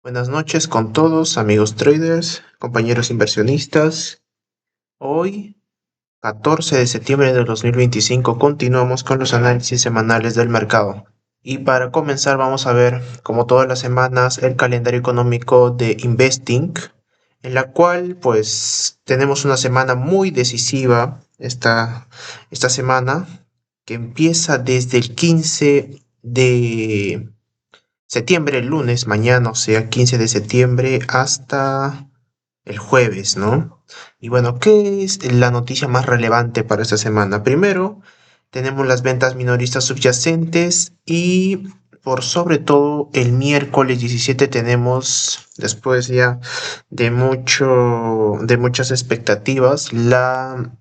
Buenas noches con todos, amigos traders, compañeros inversionistas. Hoy, 14 de septiembre de 2025, continuamos con los análisis semanales del mercado. Y para comenzar vamos a ver, como todas las semanas, el calendario económico de Investing, en la cual pues tenemos una semana muy decisiva esta semana, que empieza desde el 15 de septiembre, el lunes, mañana, o sea, 15 de septiembre, hasta el jueves, ¿no? Y bueno, ¿qué es la noticia más relevante para esta semana? Primero, tenemos las ventas minoristas subyacentes y por sobre todo el miércoles 17 tenemos, después ya de muchas expectativas, la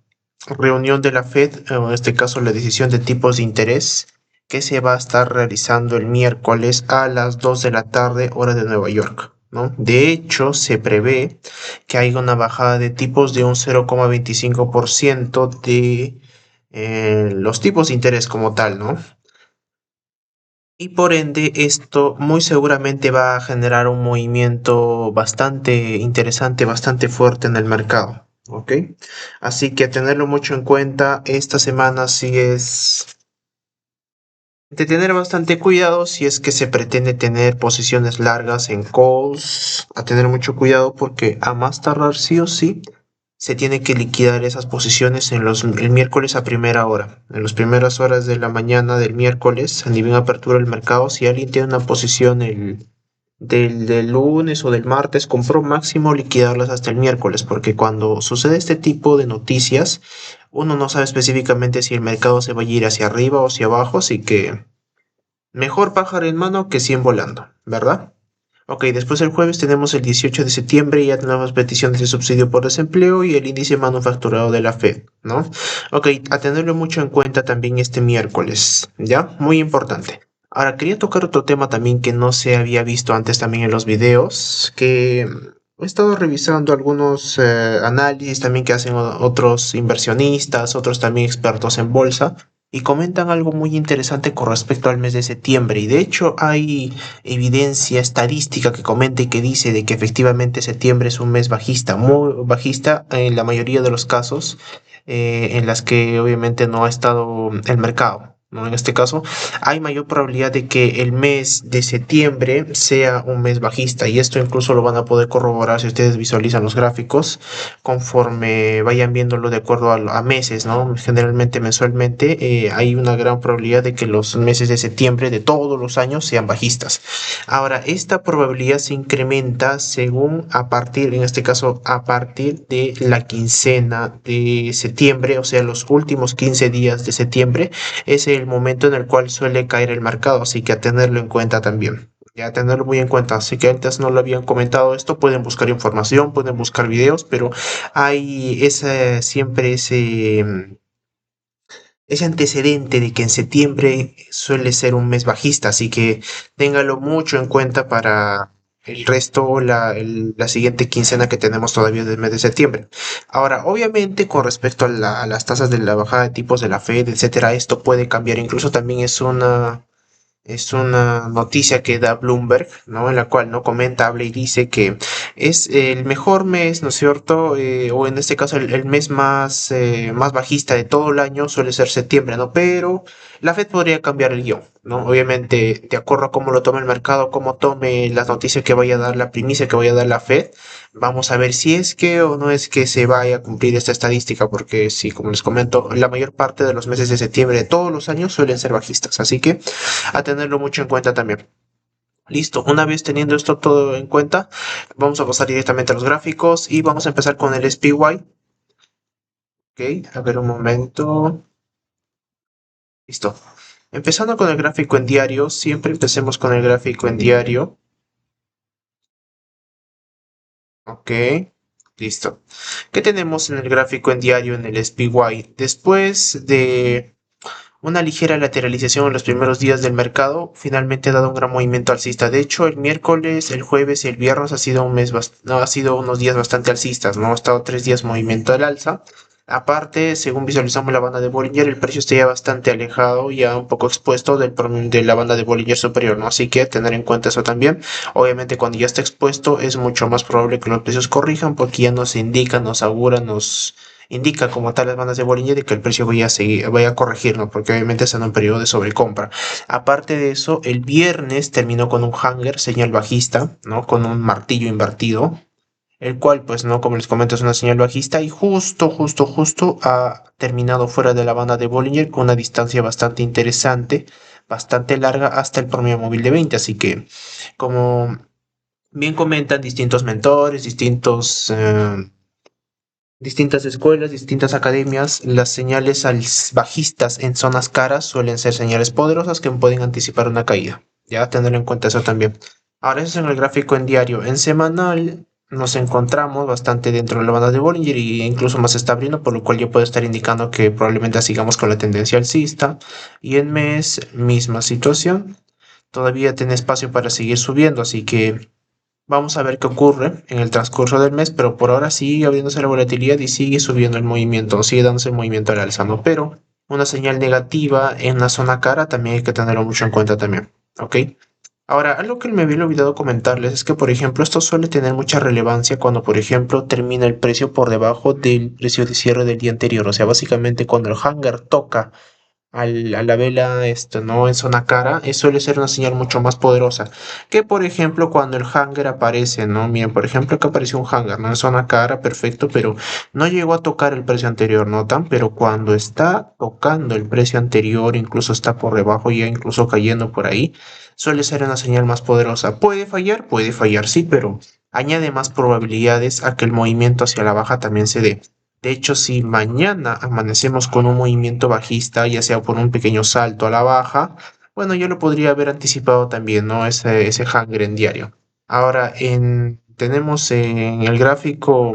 reunión de la Fed, o en este caso la decisión de tipos de interés que se va a estar realizando el miércoles a las 2 de la tarde, hora de Nueva York, ¿no? De hecho, se prevé que haya una bajada de tipos de un 0,25% de los tipos de interés como tal, ¿no? Y por ende, esto muy seguramente va a generar un movimiento bastante interesante, bastante fuerte en el mercado, ¿ok? Así que a tenerlo mucho en cuenta, esta semana sí es de tener bastante cuidado si es que se pretende tener posiciones largas en calls, a tener mucho cuidado porque a más tardar sí o sí se tiene que liquidar esas posiciones el miércoles a primera hora, en las primeras horas de la mañana del miércoles, a nivel de apertura del mercado. Si alguien tiene una posición del lunes o del martes, compró máximo liquidarlas hasta el miércoles, porque cuando sucede este tipo de noticias, uno no sabe específicamente si el mercado se va a ir hacia arriba o hacia abajo, así que mejor pájaro en mano que 100 volando, ¿verdad? Ok, después el jueves tenemos el 18 de septiembre y ya tenemos peticiones de subsidio por desempleo y el índice manufacturado de la Fed, ¿no? Ok, a tenerlo mucho en cuenta también este miércoles, ¿ya? Muy importante. Ahora, quería tocar otro tema también que no se había visto antes también en los videos, que he estado revisando algunos análisis también que hacen otros inversionistas, otros también expertos en bolsa, y comentan algo muy interesante con respecto al mes de septiembre. Y de hecho hay evidencia estadística que comenta y que dice de que efectivamente septiembre es un mes bajista, muy bajista en la mayoría de los casos en las que obviamente no ha estado el mercado, ¿no? En este caso, hay mayor probabilidad de que el mes de septiembre sea un mes bajista y esto incluso lo van a poder corroborar si ustedes visualizan los gráficos conforme vayan viéndolo de acuerdo a meses, ¿no? Generalmente mensualmente hay una gran probabilidad de que los meses de septiembre de todos los años sean bajistas. Ahora, esta probabilidad se incrementa según a partir, en este caso, a partir de la quincena de septiembre, o sea, los últimos 15 días de septiembre, es el momento en el cual suele caer el mercado, así que a tenerlo en cuenta también. Ya tenerlo muy en cuenta, así que antes no lo habían comentado esto, pueden buscar información, pueden buscar videos, pero hay siempre ese antecedente de que en septiembre suele ser un mes bajista, así que téngalo mucho en cuenta para el resto, la siguiente quincena que tenemos todavía del mes de septiembre. Ahora, obviamente, con respecto a las tasas de la bajada de tipos de la Fed, etcétera, esto puede cambiar. Incluso también es una noticia que da Bloomberg, ¿no? En la cual no comenta, habla y dice que es el mejor mes, ¿no es cierto? O en este caso el mes más bajista de todo el año suele ser septiembre, ¿no? Pero la Fed podría cambiar el guión, ¿no? Obviamente, de acuerdo a cómo lo tome el mercado, cómo tome las noticias que vaya a dar, la primicia que vaya a dar la Fed, vamos a ver si es que o no es que se vaya a cumplir esta estadística, porque sí, como les comento, la mayor parte de los meses de septiembre de todos los años suelen ser bajistas, así que a tenerlo mucho en cuenta también. Listo, una vez teniendo esto todo en cuenta, vamos a pasar directamente a los gráficos y vamos a empezar con el SPY. Ok, a ver un momento. Listo. Empezando con el gráfico en diario, siempre empecemos con el gráfico en diario. Ok, listo. ¿Qué tenemos en el gráfico en diario en el SPY? Después de una ligera lateralización en los primeros días del mercado, finalmente ha dado un gran movimiento alcista. De hecho, el miércoles, el jueves y el viernes ha sido no, ha sido unos días bastante alcistas, ¿no? Ha estado 3 días movimiento al alza. Aparte, según visualizamos la banda de Bollinger, el precio está ya bastante alejado, ya un poco expuesto de la banda de Bollinger superior, ¿no? Así que tener en cuenta eso también. Obviamente, cuando ya está expuesto, es mucho más probable que los precios corrijan porque ya nos indica, nos augura, nos indica como tal las bandas de Bollinger de que el precio vaya a corregir, ¿no? Porque obviamente está en un periodo de sobrecompra. Aparte de eso, el viernes terminó con un hanger, señal bajista, ¿no? Con un martillo invertido, el cual, pues, no, como les comento, es una señal bajista y justo ha terminado fuera de la banda de Bollinger con una distancia bastante interesante, bastante larga hasta el promedio móvil de 20. Así que, como bien comentan distintos mentores, distintas escuelas, distintas academias, las señales bajistas en zonas caras suelen ser señales poderosas que pueden anticipar una caída. Ya tener en cuenta eso también. Ahora, eso es en el gráfico en diario. En semanal nos encontramos bastante dentro de la banda de Bollinger e incluso más se está abriendo, por lo cual ya puede estar indicando que probablemente sigamos con la tendencia alcista. Y en mes, misma situación. Todavía tiene espacio para seguir subiendo, así que vamos a ver qué ocurre en el transcurso del mes, pero por ahora sigue abriéndose la volatilidad y sigue subiendo el movimiento, sigue dándose el movimiento al alza, ¿no? Pero una señal negativa en la zona cara también hay que tenerlo mucho en cuenta también, ¿ok? Ahora, algo que me había olvidado comentarles es que, por ejemplo, esto suele tener mucha relevancia cuando, por ejemplo, termina el precio por debajo del precio de cierre del día anterior. O sea, básicamente cuando el hangar toca a la vela no en zona cara, suele ser una señal mucho más poderosa que por ejemplo cuando el hangar aparece, ¿no? Miren, por ejemplo acá apareció un hangar, ¿no? En zona cara, perfecto, pero no llegó a tocar el precio anterior, ¿notan? Pero cuando está tocando el precio anterior, incluso está por debajo, ya incluso cayendo por ahí, suele ser una señal más poderosa. Puede fallar, sí, pero añade más probabilidades a que el movimiento hacia la baja también se dé. De hecho, si mañana amanecemos con un movimiento bajista, ya sea por un pequeño salto a la baja, bueno, yo lo podría haber anticipado también, ¿no? Ese hanger en diario. Ahora, tenemos en el gráfico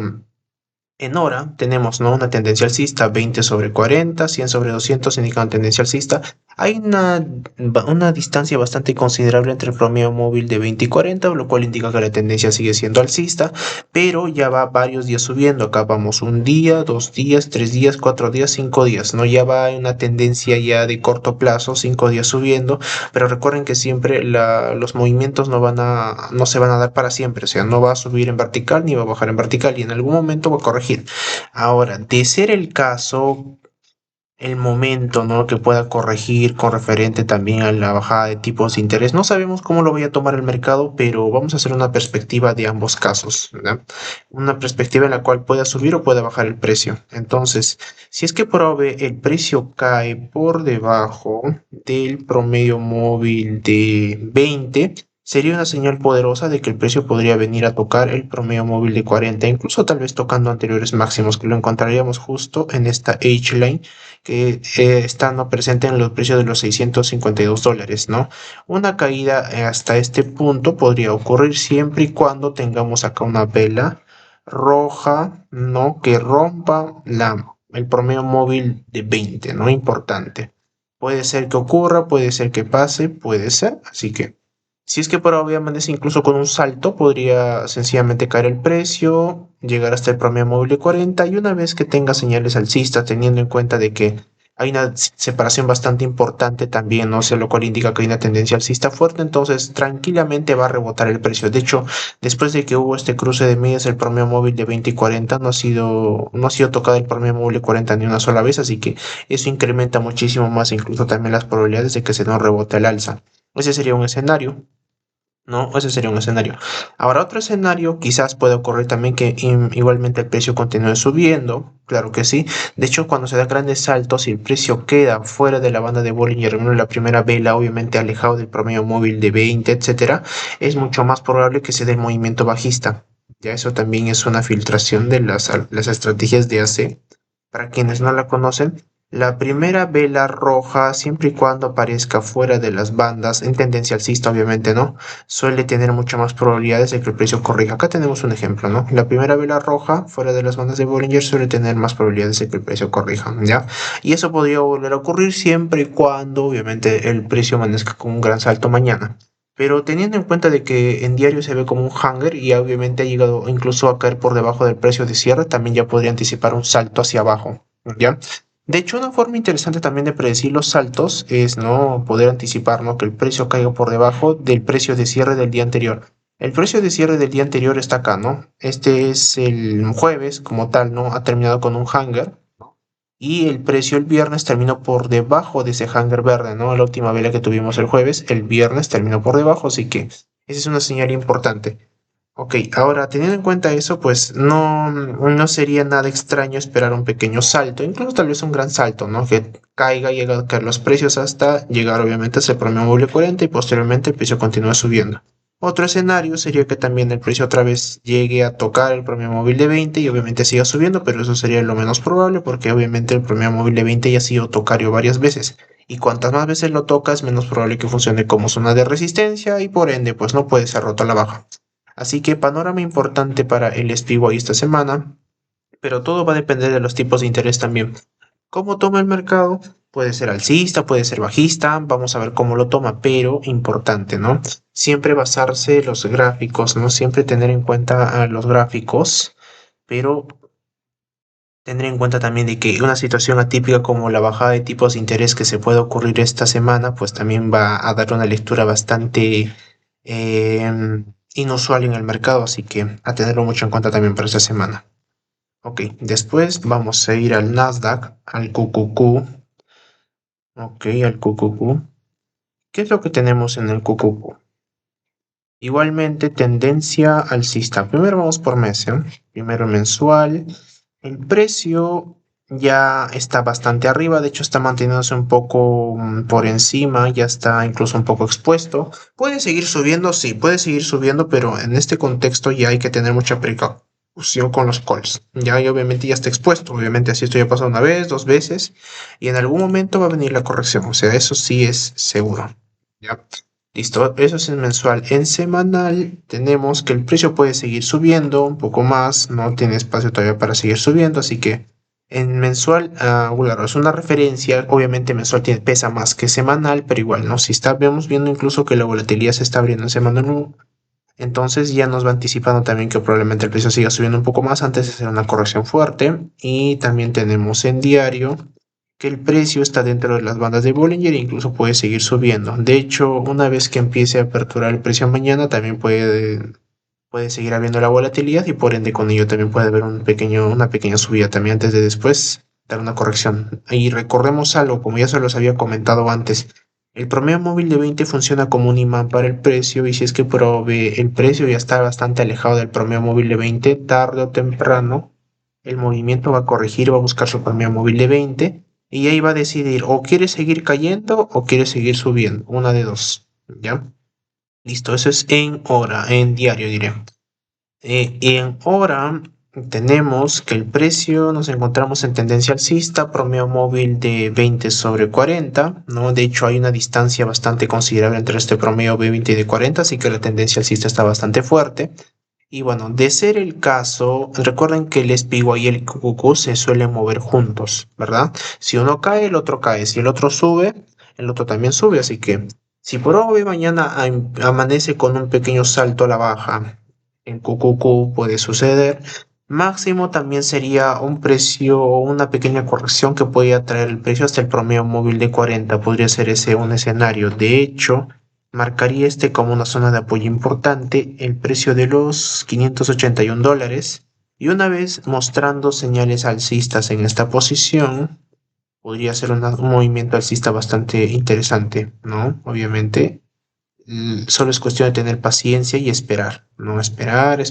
en hora tenemos, ¿no? Una tendencia alcista 20 sobre 40, 100 sobre 200 indican tendencia alcista. Hay una distancia bastante considerable entre el promedio móvil de 20 y 40, lo cual indica que la tendencia sigue siendo alcista, pero ya va varios días subiendo. Acá vamos un día, 2 días, 3 días, 4 días, 5 días, ¿no? Ya va en una tendencia ya de corto plazo, 5 días subiendo, pero recuerden que siempre los movimientos no se van a dar para siempre, o sea, no va a subir en vertical ni va a bajar en vertical y en algún momento va a corregir. Ahora, de ser el caso, el momento, ¿no? Que pueda corregir con referente también a la bajada de tipos de interés. No sabemos cómo lo vaya a tomar el mercado, pero vamos a hacer una perspectiva de ambos casos, ¿verdad? Una perspectiva en la cual pueda subir o pueda bajar el precio. Entonces, si es que por ave el precio cae por debajo del promedio móvil de 20, sería una señal poderosa de que el precio podría venir a tocar el promedio móvil de 40, incluso tal vez tocando anteriores máximos, que lo encontraríamos justo en esta H-line que están presentes en los precios de los $652, ¿no? Una caída hasta este punto podría ocurrir siempre y cuando tengamos acá una vela roja, ¿no? Que rompa el promedio móvil de 20, ¿no? Importante. Puede ser que ocurra, puede ser que pase, puede ser, así que si es que por ahora amanece incluso con un salto, podría sencillamente caer el precio, llegar hasta el promedio móvil de 40 y una vez que tenga señales alcistas, teniendo en cuenta de que hay una separación bastante importante también, no sé, lo cual indica que hay una tendencia alcista fuerte, entonces tranquilamente va a rebotar el precio. De hecho, después de que hubo este cruce de medias, el promedio móvil de 20 y 40 no ha sido tocado el promedio móvil de 40 ni una sola vez, así que eso incrementa muchísimo más, incluso también las probabilidades de que se nos rebote el alza. Ese sería un escenario. No, ese sería un escenario. Ahora, otro escenario quizás puede ocurrir también que igualmente el precio continúe subiendo, claro que sí. De hecho, cuando se da grandes saltos y el precio queda fuera de la banda de Bollinger, en la primera vela, obviamente alejado del promedio móvil de 20, etcétera, es mucho más probable que se dé el movimiento bajista. Ya eso también es una filtración de las estrategias de AC. Para quienes no la conocen, la primera vela roja, siempre y cuando aparezca fuera de las bandas, en tendencia alcista obviamente, ¿no? Suele tener mucho más probabilidades de que el precio corrija. Acá tenemos un ejemplo, ¿no? La primera vela roja fuera de las bandas de Bollinger suele tener más probabilidades de que el precio corrija, ¿ya? Y eso podría volver a ocurrir siempre y cuando, obviamente, el precio amanezca con un gran salto mañana. Pero teniendo en cuenta de que en diario se ve como un hanger y obviamente ha llegado incluso a caer por debajo del precio de cierre, también ya podría anticipar un salto hacia abajo, ¿ya? De hecho, una forma interesante también de predecir los saltos es no poder anticipar, ¿no? Que el precio caiga por debajo del precio de cierre del día anterior. El precio de cierre del día anterior está acá, ¿no? Este es el jueves como tal, ¿no? Ha terminado con un hanger y el precio el viernes terminó por debajo de ese hanger verde, ¿no? La última vela que tuvimos el jueves, el viernes terminó por debajo, así que esa es una señal importante. Ok, ahora teniendo en cuenta eso, pues no sería nada extraño esperar un pequeño salto, incluso tal vez un gran salto, ¿no? Que caiga, llega a caer los precios hasta llegar obviamente a ese promedio móvil 40 y posteriormente el precio continúe subiendo. Otro escenario sería que también el precio otra vez llegue a tocar el promedio móvil de 20 y obviamente siga subiendo, pero eso sería lo menos probable porque obviamente el promedio móvil de 20 ya ha sido tocario varias veces. Y cuantas más veces lo tocas, menos probable que funcione como zona de resistencia y por ende pues no puede ser roto a la baja. Así que panorama importante para el SPY esta semana, pero todo va a depender de los tipos de interés también. ¿Cómo toma el mercado? Puede ser alcista, puede ser bajista, vamos a ver cómo lo toma, pero importante, ¿no? Siempre basarse en los gráficos, ¿no? Siempre tener en cuenta a los gráficos, pero tener en cuenta también de que una situación atípica como la bajada de tipos de interés que se puede ocurrir esta semana, pues también va a dar una lectura bastante inusual en el mercado, así que a tenerlo mucho en cuenta también para esta semana. Ok, después vamos a ir al Nasdaq, al QQQ. Ok, al QQQ. ¿Qué es lo que tenemos en el QQQ? Igualmente, tendencia alcista. Primero vamos por mes, ¿eh? Primero mensual. El precio ya está bastante arriba, de hecho está manteniéndose un poco por encima, ya está incluso un poco expuesto. Puede seguir subiendo, sí, puede seguir subiendo, pero en este contexto ya hay que tener mucha precaución con los calls. Ya y obviamente ya está expuesto, obviamente así esto ya pasó una vez, dos veces, y en algún momento va a venir la corrección, o sea, eso sí es seguro. ¿Ya? Listo, eso es en mensual. En semanal tenemos que el precio puede seguir subiendo un poco más, no tiene espacio todavía para seguir subiendo, así que en mensual, claro, es una referencia, obviamente mensual pesa más que semanal, pero igual, ¿no? Si vemos viendo incluso que la volatilidad se está abriendo en semanal 1, entonces ya nos va anticipando también que probablemente el precio siga subiendo un poco más antes de hacer una corrección fuerte. Y también tenemos en diario que el precio está dentro de las bandas de Bollinger e incluso puede seguir subiendo. De hecho, una vez que empiece a aperturar el precio mañana, también puede seguir habiendo la volatilidad y por ende con ello también puede haber una pequeña subida también antes de después dar una corrección. Y recordemos algo, como ya se los había comentado antes, el promedio móvil de 20 funciona como un imán para el precio y si es que el precio ya está bastante alejado del promedio móvil de 20, tarde o temprano el movimiento va a corregir, va a buscar su promedio móvil de 20 y ahí va a decidir o quiere seguir cayendo o quiere seguir subiendo, una de dos, ¿ya? Listo, eso es en hora, en diario diré. En hora tenemos que el precio nos encontramos en tendencia alcista, promedio móvil de 20 sobre 40, ¿no? De hecho hay una distancia bastante considerable entre este promedio de 20 y de 40, así que la tendencia alcista está bastante fuerte. Y bueno, de ser el caso, recuerden que el SPY y el QQQ se suelen mover juntos, ¿verdad? Si uno cae, el otro cae. Si el otro sube, el otro también sube. Así que si por hoy mañana amanece con un pequeño salto a la baja, el QQQ puede suceder. Máximo también sería un precio o una pequeña corrección que podría traer el precio hasta el promedio móvil de 40. Podría ser ese un escenario. De hecho, marcaría este como una zona de apoyo importante, el precio de los $581, y una vez mostrando señales alcistas en esta posición, podría ser un movimiento alcista bastante interesante, ¿no? Obviamente, solo es cuestión de tener paciencia y esperar, ¿no? Esperar,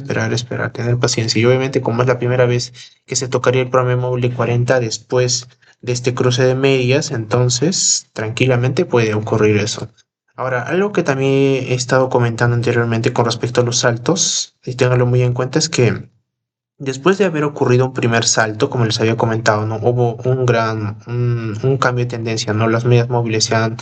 tener paciencia. Y obviamente, como es la primera vez que se tocaría el promedio móvil de 40 después de este cruce de medias, entonces tranquilamente puede ocurrir eso. Ahora, algo que también he estado comentando anteriormente con respecto a los saltos, y ténganlo muy en cuenta, es que después de haber ocurrido un primer salto, como les había comentado, ¿no? Hubo un cambio de tendencia, ¿no? Las medias móviles se han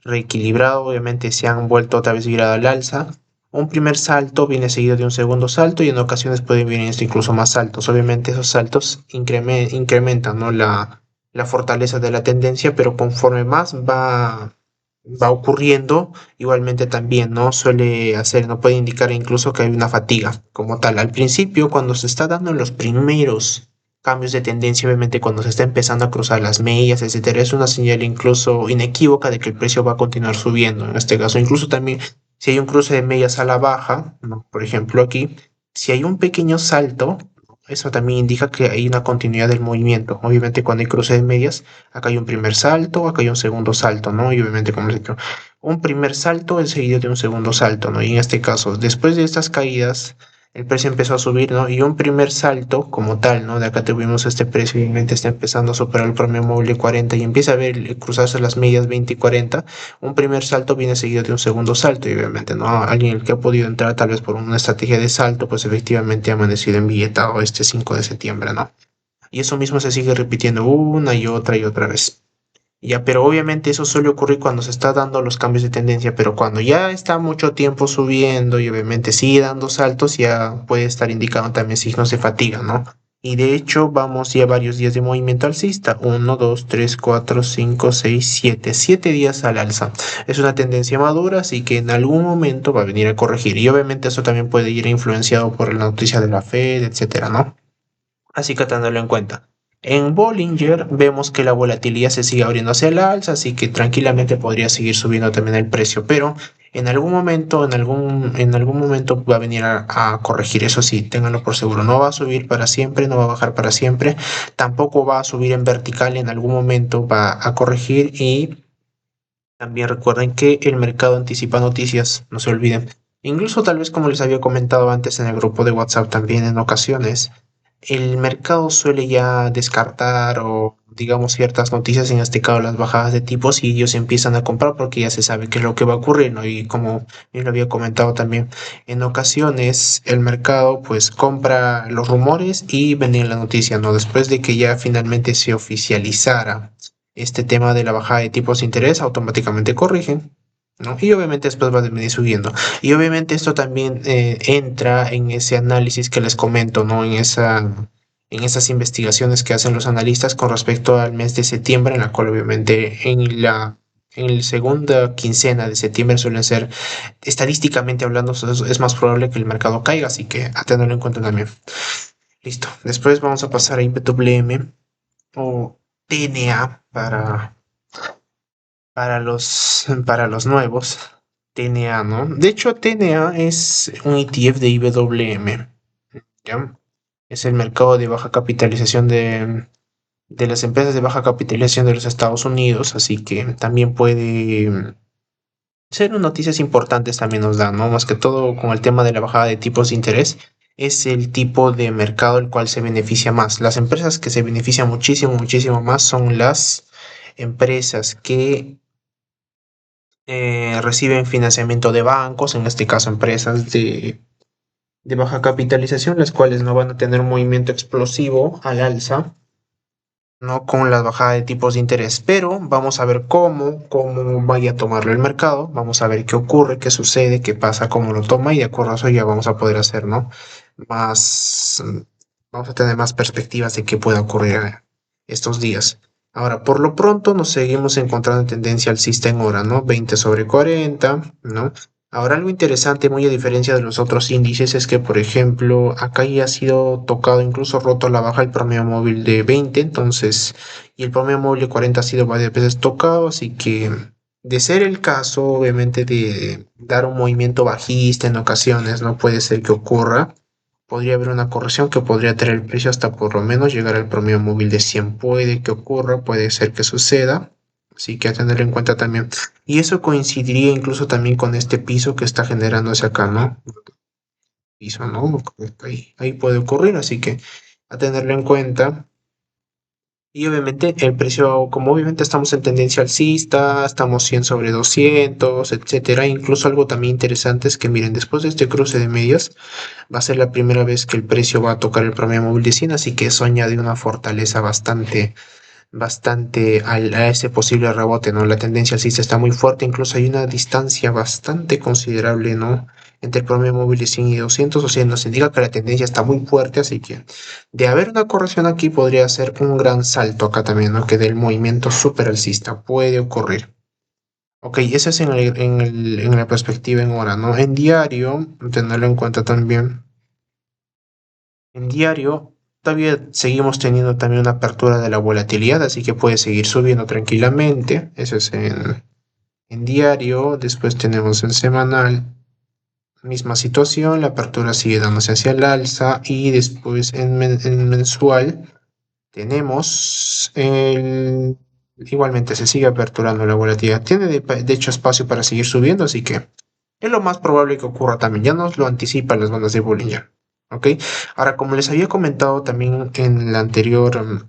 reequilibrado, obviamente se han vuelto otra vez virar al alza. Un primer salto viene seguido de un segundo salto y en ocasiones pueden venir incluso más saltos. Obviamente esos saltos incrementan, ¿no? La fortaleza de la tendencia, pero conforme más va ocurriendo, igualmente también, ¿no? Suele hacer, no puede indicar incluso que hay una fatiga como tal. Al principio, cuando se está dando los primeros cambios de tendencia, obviamente cuando se está empezando a cruzar las medias, etcétera, es una señal incluso inequívoca de que el precio va a continuar subiendo. En este caso, incluso también si hay un cruce de medias a la baja, ¿no? Por ejemplo aquí, si hay un pequeño salto, eso también indica que hay una continuidad del movimiento. Obviamente cuando hay cruce de medias, acá hay un primer salto, acá hay un segundo salto, ¿no? Y obviamente, como les he dicho, un primer salto es seguido de un segundo salto, ¿no? Y en este caso, después de estas caídas, el precio empezó a subir, ¿no? Y un primer salto como tal, ¿no? De acá tuvimos este precio, obviamente está empezando a superar el promedio móvil de 40 y empieza a ver cruzarse las medias 20 y 40. Un primer salto viene seguido de un segundo salto y obviamente, ¿no? Alguien el que ha podido entrar tal vez por una estrategia de salto, pues efectivamente ha amanecido embilletado este 5 de septiembre, ¿no? Y eso mismo se sigue repitiendo una y otra vez. Ya, pero obviamente eso suele ocurrir cuando se está dando los cambios de tendencia, pero cuando ya está mucho tiempo subiendo y obviamente sigue dando saltos, ya puede estar indicando también signos de fatiga, ¿no? Y de hecho vamos ya varios días de movimiento alcista, uno, 2, 3, 4, 5, 6, 7, 7 días al alza. Es una tendencia madura, así que en algún momento va a venir a corregir. Y obviamente eso también puede ir influenciado por la noticia de la Fed, etcétera, ¿no? Así que tenerlo en cuenta. En Bollinger vemos que la volatilidad se sigue abriendo hacia el alza, así que tranquilamente podría seguir subiendo también el precio, pero en algún momento, en algún momento va a venir a corregir, eso sí, ténganlo por seguro, no va a subir para siempre, no va a bajar para siempre, tampoco va a subir en vertical, en algún momento va a corregir y también recuerden que el mercado anticipa noticias, no se olviden. Incluso tal vez como les había comentado antes en el grupo de WhatsApp también en ocasiones, el mercado suele ya descartar o digamos ciertas noticias, en este caso las bajadas de tipos, y ellos empiezan a comprar porque ya se sabe qué es lo que va a ocurrir, ¿no? Y como yo lo había comentado también, en ocasiones el mercado pues compra los rumores y vende la noticia, ¿no? Después de que ya finalmente se oficializara este tema de la bajada de tipos de interés, automáticamente corrigen, ¿no? Y obviamente después va a venir subiendo. Y obviamente esto también entra en ese análisis que les comento, ¿no? En esas investigaciones que hacen los analistas con respecto al mes de septiembre, en la cual obviamente en la segunda quincena de septiembre suelen ser, estadísticamente hablando, es más probable que el mercado caiga, así que a tenerlo en cuenta también. Listo. Después vamos a pasar a IPWM o TNA para los nuevos. TNA, ¿no? De hecho, TNA es un ETF de IWM, ¿ya? Es el mercado de baja capitalización de las empresas de baja capitalización de los Estados Unidos, así que también puede ser noticias importantes también nos dan, ¿no? Más que todo con el tema de la bajada de tipos de interés, es el tipo de mercado el cual se beneficia más. Las empresas que se benefician muchísimo, muchísimo más son las empresas que reciben financiamiento de bancos, en este caso empresas de baja capitalización, las cuales no van a tener un movimiento explosivo al alza, no con la bajada de tipos de interés, pero vamos a ver cómo vaya a tomarlo el mercado, vamos a ver qué ocurre, qué sucede, qué pasa, cómo lo toma y de acuerdo a eso ya vamos a poder hacer, ¿no? Más, vamos a tener más perspectivas de qué pueda ocurrir estos días. Ahora, por lo pronto nos seguimos encontrando en tendencia alcista en hora, ¿no? 20 sobre 40, ¿no? Ahora algo interesante, muy a diferencia de los otros índices, es que, por ejemplo, acá ya ha sido tocado, incluso roto a la baja el promedio móvil de 20, entonces, y el promedio móvil de 40 ha sido varias veces tocado, así que de ser el caso, obviamente, de dar un movimiento bajista en ocasiones, no puede ser que ocurra. Podría haber una corrección que podría traer el precio hasta por lo menos llegar al promedio móvil de 100. Puede que ocurra, puede ser que suceda. Así que a tener en cuenta también. Y eso coincidiría incluso también con este piso que está generándose acá, ¿no? Piso, ¿no? Ahí puede ocurrir, así que a tenerlo en cuenta. Y obviamente el precio, como obviamente estamos en tendencia alcista, estamos 100 sobre 200, etcétera. Incluso algo también interesante es que miren, después de este cruce de medias, va a ser la primera vez que el precio va a tocar el promedio móvil de 100, así que eso añade una fortaleza bastante a ese posible rebote, ¿no? La tendencia alcista está muy fuerte, incluso hay una distancia bastante considerable, ¿no? Entre el promedio móvil de 100 y 200, o sea, nos indica que la tendencia está muy fuerte, así que de haber una corrección aquí podría ser un gran salto acá también, ¿no? Que del movimiento super alcista puede ocurrir. Ok, eso es en la perspectiva en hora, ¿no? En diario, tenerlo en cuenta también. En diario, todavía seguimos teniendo también una apertura de la volatilidad, así que puede seguir subiendo tranquilamente. Eso es en diario. Después tenemos en semanal, misma situación, la apertura sigue dándose hacia el alza y después en mensual tenemos igualmente se sigue aperturando la volatilidad. Tiene de hecho espacio para seguir subiendo, así que es lo más probable que ocurra también. Ya nos lo anticipan las bandas de Bollinger. ¿Ok? Ahora, como les había comentado también en el anterior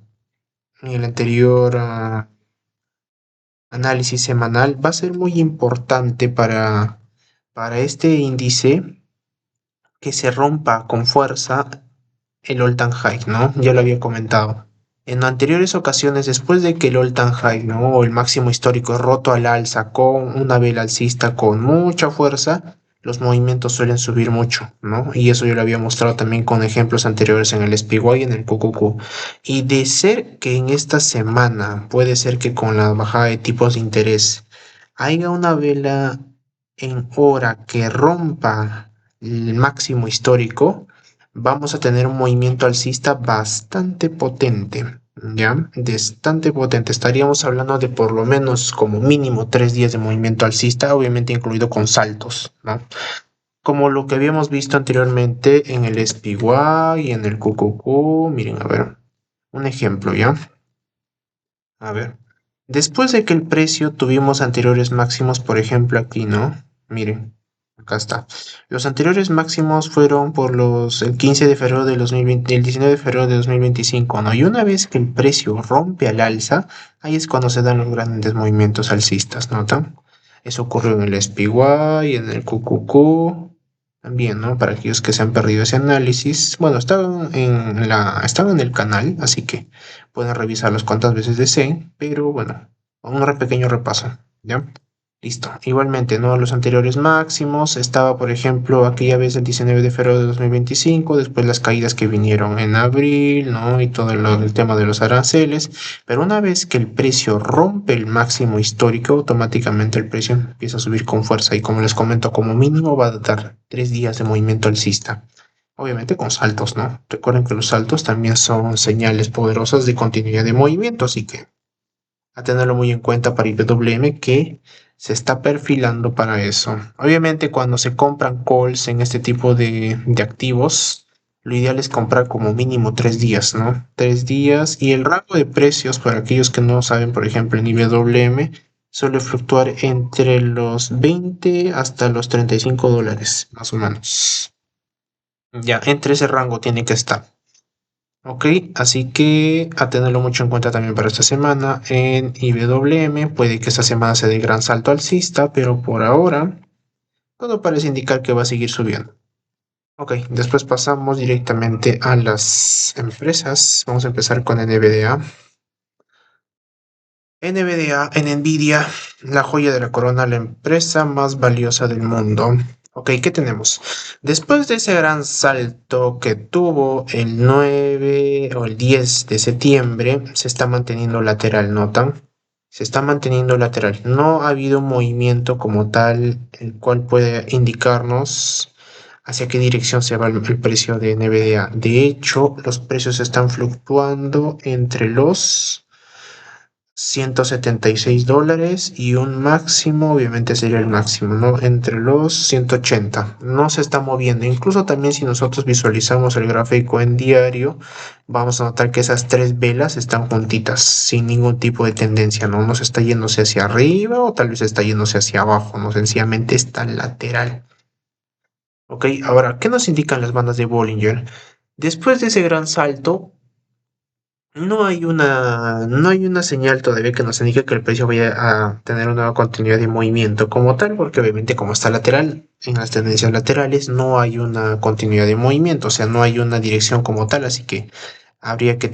análisis semanal, va a ser muy importante para este índice que se rompa con fuerza el all-time high, ¿no? Ya lo había comentado. En anteriores ocasiones, después de que el all-time high, ¿no? O el máximo histórico es roto al alza con una vela alcista con mucha fuerza, los movimientos suelen subir mucho, ¿no? Y eso yo lo había mostrado también con ejemplos anteriores en el SPY y en el QQQ. Y de ser que en esta semana puede ser que con la bajada de tipos de interés haya una vela en hora que rompa el máximo histórico, vamos a tener un movimiento alcista bastante potente, ¿ya? Bastante potente. Estaríamos hablando de por lo menos como mínimo 3 días de movimiento alcista, obviamente incluido con saltos, ¿no? Como lo que habíamos visto anteriormente en el SPY y en el QQQ. Miren, a ver, un ejemplo, ¿ya? A ver. Después de que el precio tuvimos anteriores máximos, por ejemplo aquí, ¿no? Miren, acá está. Los anteriores máximos fueron por el 15 de febrero de 2020, el 19 de febrero de 2025, ¿no? Y una vez que el precio rompe al alza, ahí es cuando se dan los grandes movimientos alcistas, ¿notan? Eso ocurrió en el SPY, en el QQQ, también, ¿no? Para aquellos que se han perdido ese análisis. Bueno, están en el canal, así que pueden revisarlos cuantas veces deseen, pero bueno, un pequeño repaso, ¿ya? Listo. Igualmente, ¿no? Los anteriores máximos estaba, por ejemplo, aquella vez el 19 de febrero de 2025, después las caídas que vinieron en abril, ¿no? Y todo el tema de los aranceles, pero una vez que el precio rompe el máximo histórico, automáticamente el precio empieza a subir con fuerza y como les comento, como mínimo va a dar 3 días de movimiento alcista. Obviamente con saltos, ¿no? Recuerden que los saltos también son señales poderosas de continuidad de movimiento, así que a tenerlo muy en cuenta para IWM que se está perfilando para eso. Obviamente cuando se compran calls en este tipo de activos, lo ideal es comprar como mínimo 3 días, ¿no? 3 días y el rango de precios para aquellos que no saben, por ejemplo, en IWM suele fluctuar entre los 20 hasta los $35, más o menos. Ya, entre ese rango tiene que estar. Ok, así que a tenerlo mucho en cuenta también para esta semana en IWM. Puede que esta semana se dé gran salto alcista, pero por ahora todo parece indicar que va a seguir subiendo. Ok, después pasamos directamente a las empresas. Vamos a empezar con NVDA. NVDA en Nvidia, la joya de la corona, la empresa más valiosa del mundo. Ok, ¿qué tenemos? Después de ese gran salto que tuvo el 9 o el 10 de septiembre, se está manteniendo lateral, ¿notan? Se está manteniendo lateral. No ha habido un movimiento como tal, el cual puede indicarnos hacia qué dirección se va el precio de NVDA. De hecho, los precios están fluctuando entre los $176 y un máximo, obviamente sería el máximo, ¿no? Entre los 180. No se está moviendo. Incluso también si nosotros visualizamos el gráfico en diario, vamos a notar que esas tres velas están juntitas, sin ningún tipo de tendencia, ¿no? No se está yéndose hacia arriba o tal vez está yéndose hacia abajo, ¿no? Sencillamente está lateral. Ok, ahora, ¿qué nos indican las bandas de Bollinger? Después de ese gran salto, no hay una señal todavía que nos indique que el precio vaya a tener una nueva continuidad de movimiento como tal, porque obviamente como está lateral, en las tendencias laterales no hay una continuidad de movimiento, o sea, no hay una dirección como tal, así que habría que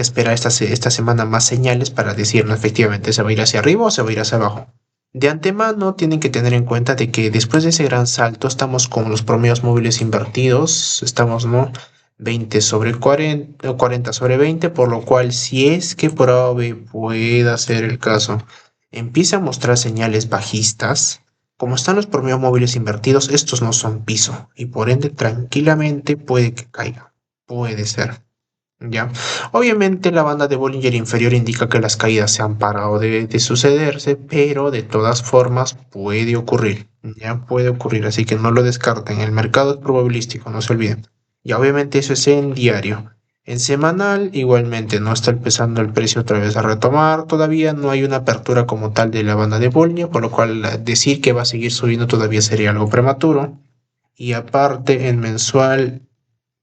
esperar esta semana más señales para decirnos efectivamente se va a ir hacia arriba o se va a ir hacia abajo. De antemano tienen que tener en cuenta de que después de ese gran salto estamos con los promedios móviles invertidos, estamos, ¿no? 20 sobre 40 o 40 sobre 20, por lo cual si es que por A o B pueda ser el caso empieza a mostrar señales bajistas, como están los promedio móviles invertidos, estos no son piso y por ende tranquilamente puede que caiga. Puede ser. ¿Ya? Obviamente la banda de Bollinger inferior indica que las caídas se han parado de sucederse, pero de todas formas puede ocurrir, ya puede ocurrir, así que no lo descarten, el mercado es probabilístico, no se olviden. Y obviamente eso es en diario. En semanal igualmente no está empezando el precio otra vez a retomar, todavía no hay una apertura como tal de la banda de Bollinger, por lo cual decir que va a seguir subiendo todavía sería algo prematuro. Y aparte en mensual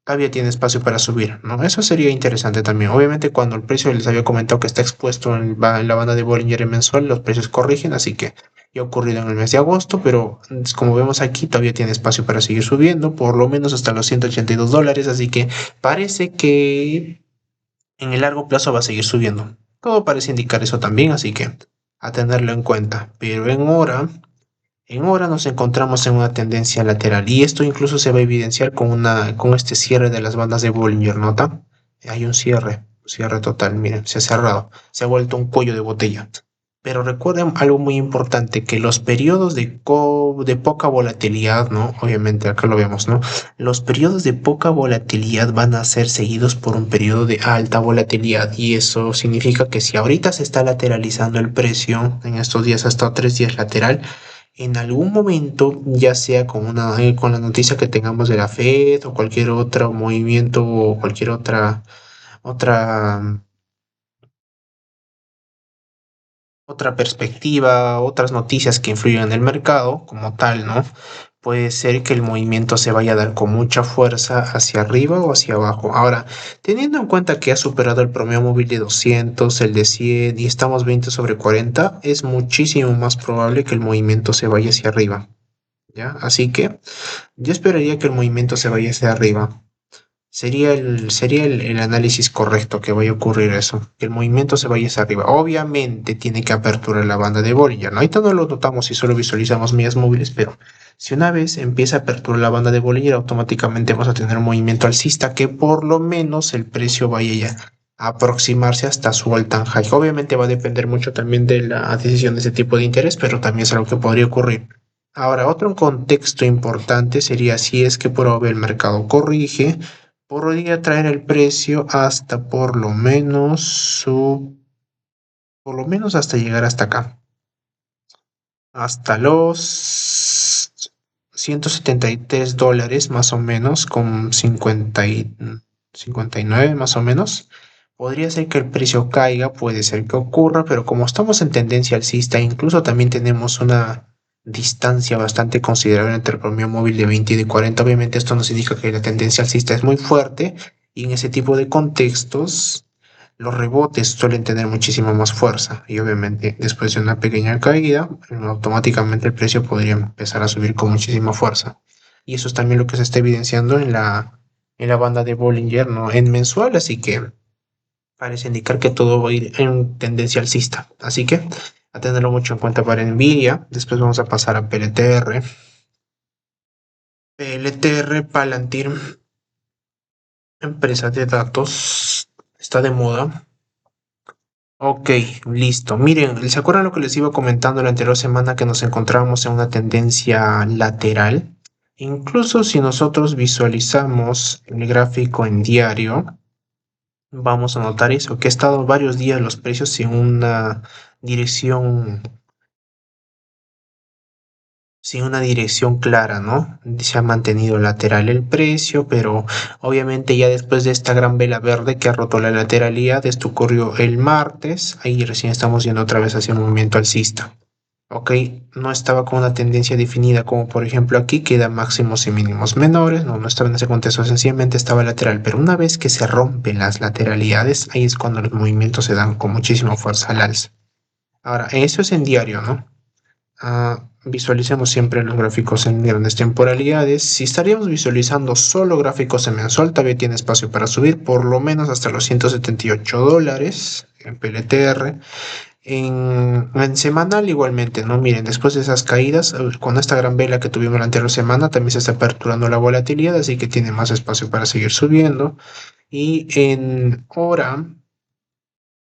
todavía tiene espacio para subir, ¿no? Eso sería interesante también. Obviamente cuando el precio les había comentado que está expuesto en la banda de Bollinger en mensual, los precios corrigen, así que ya ha ocurrido en el mes de agosto, pero como vemos aquí todavía tiene espacio para seguir subiendo, por lo menos hasta los $182, así que parece que en el largo plazo va a seguir subiendo. Todo parece indicar eso también, así que a tenerlo en cuenta. Pero en hora nos encontramos en una tendencia lateral y esto incluso se va a evidenciar con este cierre de las bandas de Bollinger, ¿nota? Hay un cierre total, miren, se ha cerrado, se ha vuelto un cuello de botella. Pero recuerden algo muy importante, que los periodos de poca volatilidad, ¿no? Obviamente acá lo vemos, ¿no? Los periodos de poca volatilidad van a ser seguidos por un periodo de alta volatilidad y eso significa que si ahorita se está lateralizando el precio, en estos días ha estado 3 días lateral, en algún momento, ya sea con la noticia que tengamos de la Fed o cualquier otro movimiento o cualquier otra, otra perspectiva, otras noticias que influyen en el mercado como tal, ¿no? Puede ser que el movimiento se vaya a dar con mucha fuerza hacia arriba o hacia abajo. Ahora, teniendo en cuenta que ha superado el promedio móvil de 200, el de 100 y estamos 20/40, es muchísimo más probable que el movimiento se vaya hacia arriba. ¿Ya? Así que yo esperaría que el movimiento se vaya hacia arriba. Sería el análisis correcto que vaya a ocurrir eso, que el movimiento se vaya hacia arriba. Obviamente tiene que aperturar la banda de Bollinger, ¿no? Ahorita no lo notamos si solo visualizamos medias móviles, pero si una vez empieza a aperturar la banda de Bollinger, automáticamente vamos a tener un movimiento alcista que por lo menos el precio vaya ya a aproximarse hasta su all-time high. Obviamente va a depender mucho también de la decisión de ese tipo de interés, pero también es algo que podría ocurrir. Ahora, otro contexto importante sería si es que por obvio el mercado corrige, podría traer el precio hasta por lo menos hasta llegar hasta acá, hasta los $173 más o menos, con 59 más o menos. Podría ser que el precio caiga, puede ser que ocurra, pero como estamos en tendencia alcista, incluso también tenemos una distancia bastante considerable entre el promedio móvil de 20 y de 40, obviamente esto nos indica que la tendencia alcista es muy fuerte y en ese tipo de contextos los rebotes suelen tener muchísima más fuerza y obviamente después de una pequeña caída, automáticamente el precio podría empezar a subir con muchísima fuerza. Y eso es también lo que se está evidenciando en la banda de Bollinger, ¿no? En mensual, así que parece indicar que todo va a ir en tendencia alcista. Así que a tenerlo mucho en cuenta para Nvidia. Después vamos a pasar a PLTR. PLTR, Palantir, empresa de datos, está de moda. Ok, listo. Miren, ¿se acuerdan lo que les iba comentando la anterior semana que nos encontramos en una tendencia lateral? Incluso si nosotros visualizamos el gráfico en diario, vamos a notar eso, que ha estado varios días los precios en una dirección, sin una dirección clara, ¿no? Se ha mantenido lateral el precio, pero obviamente ya después de esta gran vela verde que ha roto la lateralidad, esto ocurrió el martes, ahí recién estamos yendo otra vez hacia un movimiento alcista. Ok, no estaba con una tendencia definida como por ejemplo aquí queda máximos y mínimos menores, no estaba en ese contexto, sencillamente estaba lateral, pero una vez que se rompen las lateralidades, ahí es cuando los movimientos se dan con muchísima fuerza al alza. Ahora, eso es en diario, ¿no? Visualicemos siempre los gráficos en grandes temporalidades. Si estaríamos visualizando solo gráficos en mensual, todavía tiene espacio para subir por lo menos hasta los $178 en PLTR. En semanal igualmente, ¿no? Miren, después de esas caídas, con esta gran vela que tuvimos la anterior semana, también se está aperturando la volatilidad, así que tiene más espacio para seguir subiendo. Y en hora,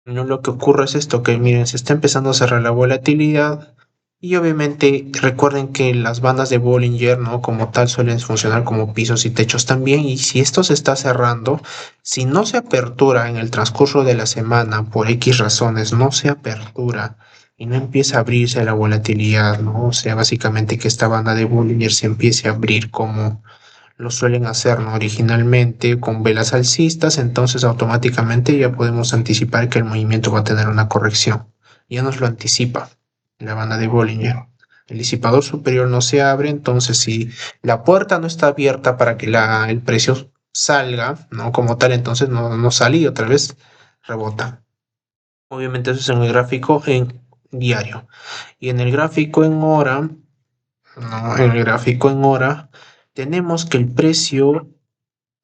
No, lo que ocurre es esto, que miren, se está empezando a cerrar la volatilidad y obviamente recuerden que las bandas de Bollinger, ¿no? Como tal suelen funcionar como pisos y techos también, y si esto se está cerrando, si no se apertura en el transcurso de la semana por X razones, no se apertura y no empieza a abrirse la volatilidad, ¿no? O sea, básicamente que esta banda de Bollinger se empiece a abrir como lo suelen hacer, ¿no? Originalmente con velas alcistas, entonces automáticamente ya podemos anticipar que el movimiento va a tener una corrección. Ya nos lo anticipa la banda de Bollinger. El disipador superior no se abre, entonces si la puerta no está abierta para que el precio salga, ¿no? Como tal, entonces no sale y otra vez rebota. Obviamente eso es en el gráfico en diario. Y en el gráfico en hora, ¿no? En el gráfico en hora tenemos que el precio,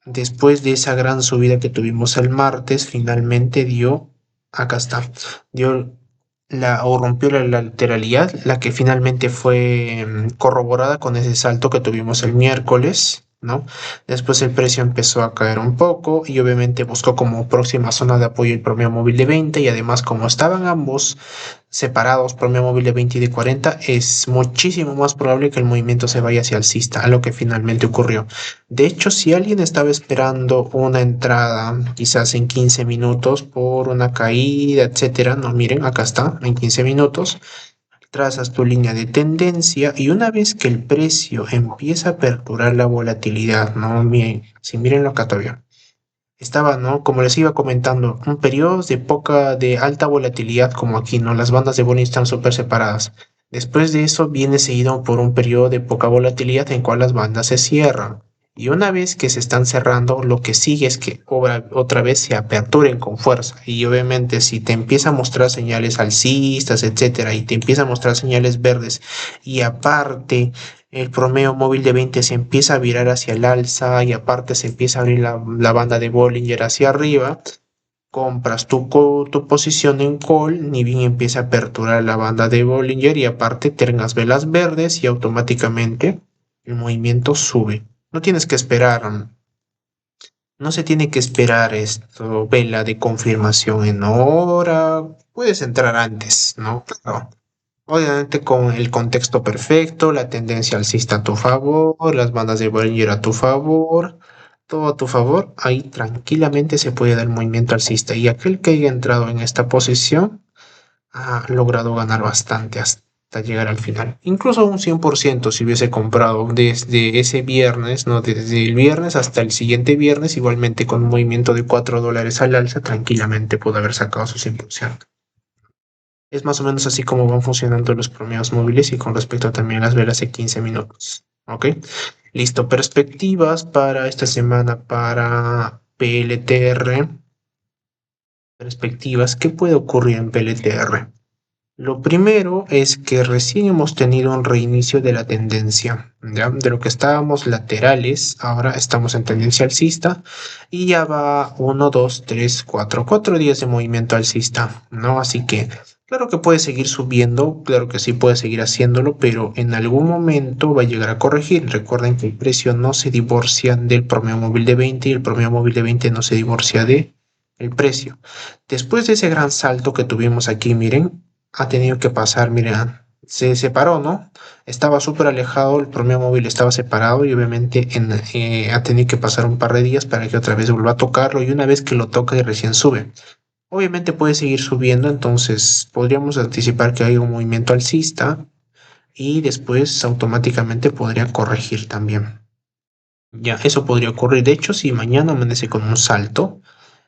después de esa gran subida que tuvimos el martes, finalmente dio, acá está, dio o rompió la lateralidad, la que finalmente fue corroborada con ese salto que tuvimos el miércoles, ¿no? Después el precio empezó a caer un poco y obviamente buscó como próxima zona de apoyo el promedio móvil de 20 y además como estaban ambos separados, promedio móvil de 20 y de 40, es muchísimo más probable que el movimiento se vaya hacia alcista, a lo que finalmente ocurrió. De hecho, si alguien estaba esperando una entrada, quizás en 15 minutos por una caída, etcétera, no, miren, acá está, en 15 minutos, trazas tu línea de tendencia y una vez que el precio empieza a aperturar la volatilidad, no, miren, si miren acá todavía. Estaba, ¿no? Como les iba comentando, un periodo de alta volatilidad como aquí, ¿no? Las bandas de Bollinger están súper separadas. Después de eso viene seguido por un periodo de poca volatilidad en cual las bandas se cierran. Y una vez que se están cerrando, lo que sigue es que otra vez se aperturen con fuerza. Y obviamente si te empieza a mostrar señales alcistas, etcétera, y te empieza a mostrar señales verdes, y aparte el promedio móvil de 20 se empieza a virar hacia el alza y aparte se empieza a abrir la banda de Bollinger hacia arriba, compras tu posición en call, ni bien empieza a aperturar la banda de Bollinger y aparte tengas velas verdes y automáticamente el movimiento sube. No tienes que esperar, no se tiene que esperar esto, vela de confirmación en hora, puedes entrar antes, ¿no? Claro. Obviamente con el contexto perfecto, la tendencia alcista a tu favor, las bandas de Bollinger a tu favor, todo a tu favor, ahí tranquilamente se puede dar movimiento alcista. Y aquel que haya entrado en esta posición ha logrado ganar bastante hasta llegar al final. Incluso un 100% si hubiese comprado desde ese viernes, no desde el viernes hasta el siguiente viernes, igualmente con un movimiento de $4 al alza, tranquilamente pudo haber sacado su 100%. Es más o menos así como van funcionando los promedios móviles y con respecto también a las velas de 15 minutos. ¿Ok? Listo. Perspectivas para esta semana para PLTR. Perspectivas. ¿Qué puede ocurrir en PLTR? Lo primero es que recién hemos tenido un reinicio de la tendencia, ¿ya? De lo que estábamos laterales, ahora estamos en tendencia alcista y ya va 1, 2, 3, 4, 4 días de movimiento alcista, ¿no? Así que, claro que puede seguir subiendo, claro que sí puede seguir haciéndolo, pero en algún momento va a llegar a corregir. Recuerden que el precio no se divorcia del promedio móvil de 20 y el promedio móvil de 20 no se divorcia de el precio. Después de ese gran salto que tuvimos aquí, miren, ha tenido que pasar, mira, se separó, ¿no? Estaba súper alejado, el promedio móvil estaba separado y obviamente ha tenido que pasar un par de días para que otra vez vuelva a tocarlo y una vez que lo toca y recién sube. Obviamente puede seguir subiendo, entonces podríamos anticipar que hay un movimiento alcista y después automáticamente podría corregir también. Ya, eso podría ocurrir. De hecho, si mañana amanece con un salto,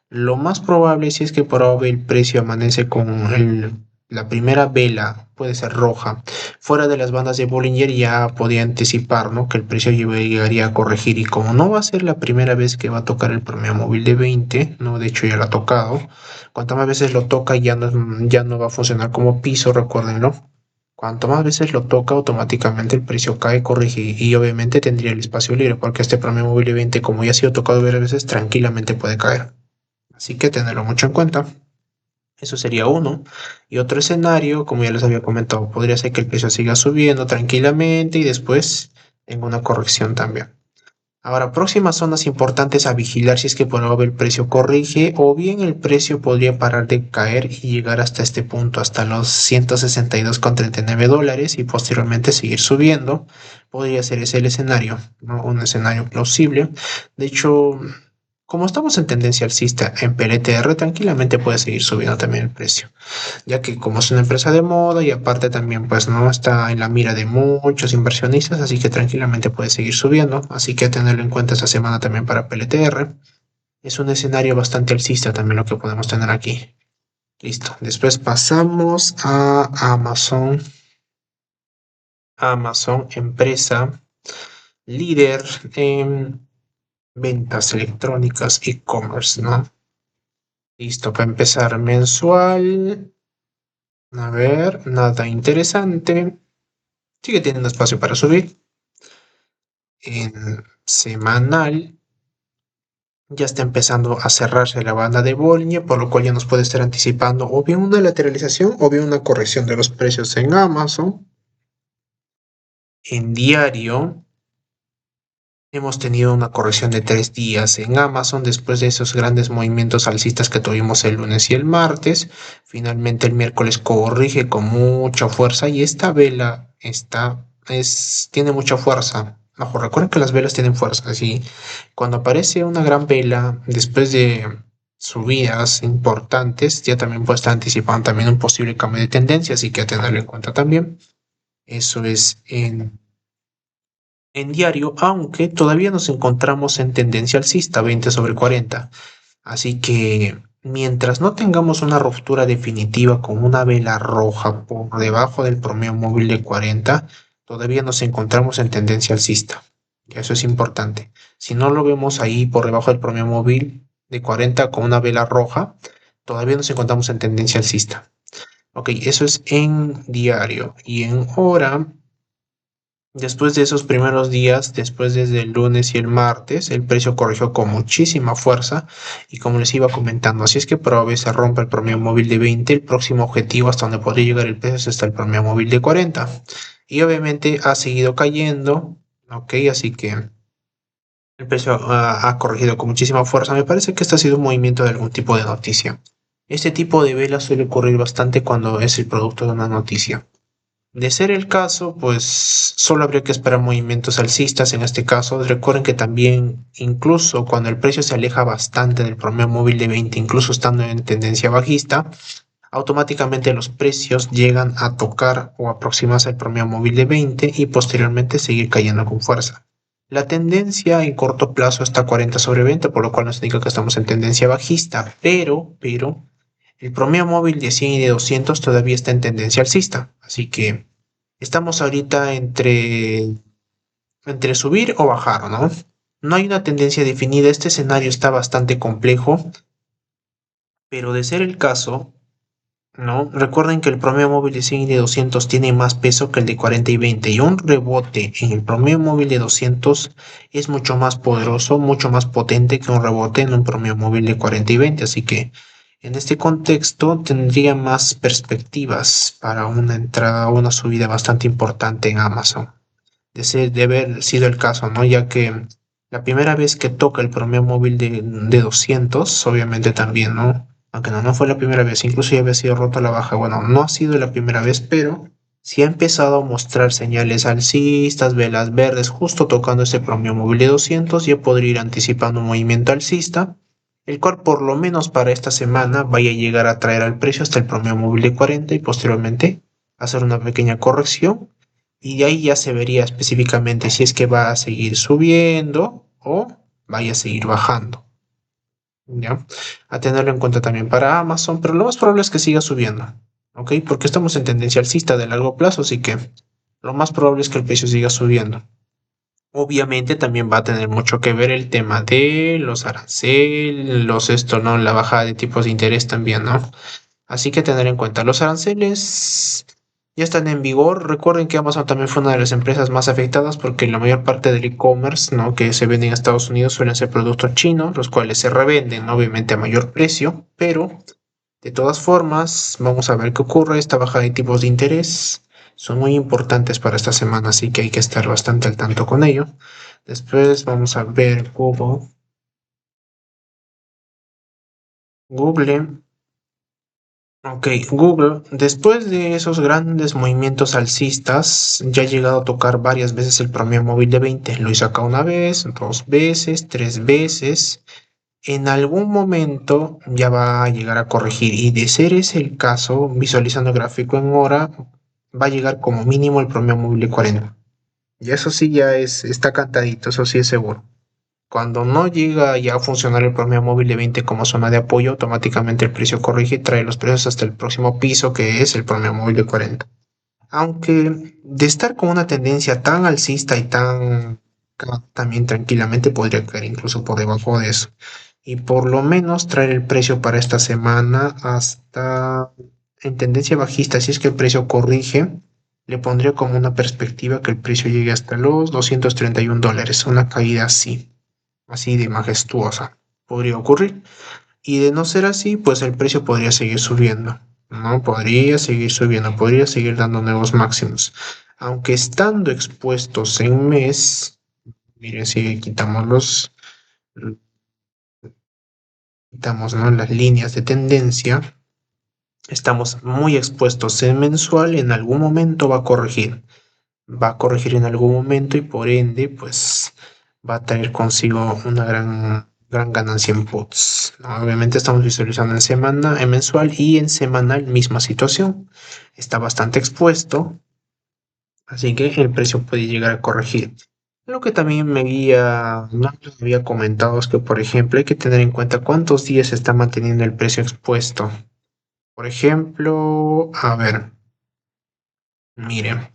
lo más probable, si es que por ahora el precio amanece con la primera vela, puede ser roja, fuera de las bandas de Bollinger, ya podía anticipar, ¿no? Que el precio llegaría a corregir. Y como no va a ser la primera vez que va a tocar el promedio móvil de 20, ¿no? De hecho ya lo ha tocado. Cuantas más veces lo toca, ya no va a funcionar como piso, recuérdenlo. Cuanto más veces lo toca, automáticamente el precio cae, corrige y obviamente tendría el espacio libre, porque este promedio móvil de 20, como ya ha sido tocado varias veces, tranquilamente puede caer. Así que tenerlo mucho en cuenta. Eso sería uno. Y otro escenario, como ya les había comentado, podría ser que el precio siga subiendo tranquilamente y después tenga una corrección también. Ahora, próximas zonas importantes a vigilar si es que por algo el precio corrige o bien el precio podría parar de caer y llegar hasta este punto, hasta los 162,39 dólares y posteriormente seguir subiendo. Podría ser ese el escenario, ¿no? Un escenario plausible. De hecho, como estamos en tendencia alcista en PLTR, tranquilamente puede seguir subiendo también el precio, ya que como es una empresa de moda y aparte también pues no está en la mira de muchos inversionistas, así que tranquilamente puede seguir subiendo, así que tenerlo en cuenta esta semana también para PLTR. Es un escenario bastante alcista también lo que podemos tener aquí. Listo, después pasamos a Amazon. Amazon, empresa líder en ventas electrónicas e-commerce, ¿no? Listo, para empezar mensual. A ver, nada interesante. Sigue teniendo espacio para subir. En semanal ya está empezando a cerrarse la banda de Bollinger, por lo cual ya nos puede estar anticipando o bien una lateralización o bien una corrección de los precios en Amazon. En diario hemos tenido una corrección de 3 días en Amazon después de esos grandes movimientos alcistas que tuvimos el lunes y el martes. Finalmente el miércoles corrige con mucha fuerza y esta vela tiene mucha fuerza. Ojo, recuerden que las velas tienen fuerza. Así, cuando aparece una gran vela después de subidas importantes, ya también puede estar anticipando también un posible cambio de tendencia, así que a tenerlo en cuenta también. Eso es en diario, aunque todavía nos encontramos en tendencia alcista 20/40. Así que mientras no tengamos una ruptura definitiva con una vela roja por debajo del promedio móvil de 40, todavía nos encontramos en tendencia alcista. Eso es importante. Si no lo vemos ahí por debajo del promedio móvil de 40 con una vela roja, todavía nos encontramos en tendencia alcista. Ok, eso es en diario. Y en hora, después de esos primeros días, después desde el lunes y el martes, el precio corrigió con muchísima fuerza y como les iba comentando, así es que probablemente se rompa el promedio móvil de 20, el próximo objetivo hasta donde podría llegar el precio es hasta el promedio móvil de 40. Y obviamente ha seguido cayendo, ok, así que el precio ha corregido con muchísima fuerza. Me parece que este ha sido un movimiento de algún tipo de noticia. Este tipo de vela suele ocurrir bastante cuando es el producto de una noticia. De ser el caso, pues solo habría que esperar movimientos alcistas en este caso. Recuerden que también, incluso cuando el precio se aleja bastante del promedio móvil de 20, incluso estando en tendencia bajista, automáticamente los precios llegan a tocar o aproximarse al promedio móvil de 20 y posteriormente seguir cayendo con fuerza. La tendencia en corto plazo está 40/20, por lo cual nos indica que estamos en tendencia bajista, pero el promedio móvil de 100 y de 200 todavía está en tendencia alcista, así que estamos ahorita entre subir o bajar, ¿no? No hay una tendencia definida, este escenario está bastante complejo, pero de ser el caso, ¿no? Recuerden que el promedio móvil de 100 y de 200 tiene más peso que el de 40 y 20 y un rebote en el promedio móvil de 200 es mucho más poderoso, mucho más potente que un rebote en un promedio móvil de 40 y 20, así que en este contexto tendría más perspectivas para una entrada o una subida bastante importante en Amazon. De haber sido el caso, ¿no? Ya que la primera vez que toca el promedio móvil de 200, obviamente también, ¿no? Aunque no fue la primera vez, incluso ya había sido rota la baja. Bueno, no ha sido la primera vez, pero sí ha empezado a mostrar señales alcistas, velas verdes, justo tocando ese promedio móvil de 200, ya podría ir anticipando un movimiento alcista, el cual por lo menos para esta semana vaya a llegar a traer al precio hasta el promedio móvil de 40 y posteriormente hacer una pequeña corrección y de ahí ya se vería específicamente si es que va a seguir subiendo o vaya a seguir bajando. ¿Ya? A tenerlo en cuenta también para Amazon, pero lo más probable es que siga subiendo, ¿ok? Porque estamos en tendencia alcista de largo plazo, así que lo más probable es que el precio siga subiendo. Obviamente también va a tener mucho que ver el tema de los aranceles, ¿no? La bajada de tipos de interés también, ¿no? Así que tener en cuenta, los aranceles ya están en vigor. Recuerden que Amazon también fue una de las empresas más afectadas porque la mayor parte del e-commerce, ¿no? que se vende en Estados Unidos suelen ser productos chinos, los cuales se revenden, obviamente a mayor precio, pero de todas formas, vamos a ver qué ocurre. Esta bajada de tipos de interés son muy importantes para esta semana, así que hay que estar bastante al tanto con ello. Después vamos a ver Google. Google. Ok, Google, después de esos grandes movimientos alcistas, ya ha llegado a tocar varias veces el promedio móvil de 20. Lo hizo acá una vez, dos veces, tres veces. En algún momento ya va a llegar a corregir. Y de ser ese el caso, visualizando el gráfico en hora, va a llegar como mínimo el promedio móvil de 40. Y eso sí ya está cantadito, eso sí es seguro. Cuando no llega ya a funcionar el promedio móvil de 20 como zona de apoyo, automáticamente el precio corrige y trae los precios hasta el próximo piso, que es el promedio móvil de 40. Aunque de estar con una tendencia tan alcista y tan también tranquilamente podría caer incluso por debajo de eso. Y por lo menos traer el precio para esta semana hasta en tendencia bajista. Si es que el precio corrige, le pondría como una perspectiva que el precio llegue hasta los $231. Una caída así de majestuosa podría ocurrir. Y de no ser así, pues el precio podría seguir subiendo, ¿no? Podría seguir subiendo, podría seguir dando nuevos máximos. Aunque estando expuestos en mes, miren, si quitamos, ¿no?, las líneas de tendencia, estamos muy expuestos en mensual, en algún momento va a corregir. Va a corregir en algún momento y por ende, pues va a traer consigo una gran ganancia en puts, ¿no? Obviamente estamos visualizando en semana, en mensual y en semanal, misma situación. Está bastante expuesto, así que el precio puede llegar a corregir. Lo que también no me había comentado es que, por ejemplo, hay que tener en cuenta cuántos días se está manteniendo el precio expuesto. Por ejemplo, a ver, mire.